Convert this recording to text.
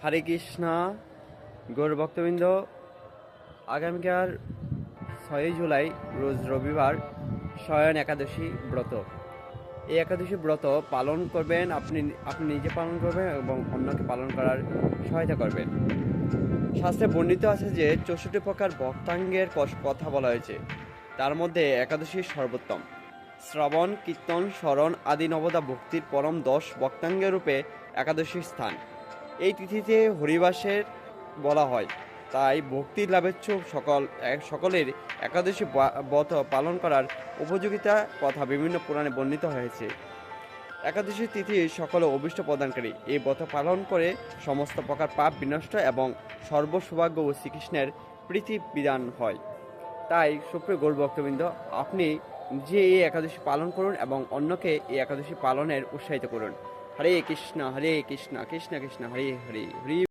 হরে কৃষ্ণা গৌর ভক্তবৃন্দ, আগামীকাল 6 জুলাই রোজ রবিবার শয়ন একাদশী ব্রত। এই একাদশী ব্রত পালন করবেন, আপনি নিজে পালন করবেন এবং অন্যকে পালন করার সহায়তা করবেন। শাস্ত্রে বর্ণিত আছে যে 64 প্রকার ভক্তাঙ্গের কথা বলা হয়েছে, তার মধ্যে একাদশী সর্বোত্তম। শ্রবণ, কীর্তন, স্মরণ আদি নবদা ভক্তির পরম 10 ভক্তাঙ্গের রূপে একাদশীর স্থান। এই তিথিতে হরিবাসের বলা হয়, তাই ভক্তি লাভেচ্ছু সকলের একাদশী ব্রত পালন করার উপযোগিতা কথা বিভিন্ন পুরাণে বর্ণিত হয়েছে। একাদশী তিথি সকল অভীষ্ট প্রদানকারী। এই ব্রত পালন করে সমস্ত প্রকার পাপ বিনষ্ট এবং সর্বসৌভাগ্য ও শ্রীকৃষ্ণের প্রীতি বিধান হয়। তাই সুপ্রিয় গৌর ভক্তবৃন্দ, আপনি যে এই একাদশী পালন করুন এবং অন্যকে এই একাদশী পালনের উৎসাহিত করুন। হরে কৃষ্ণ কৃষ্ণ কৃষ্ণ হরে হরে হরি।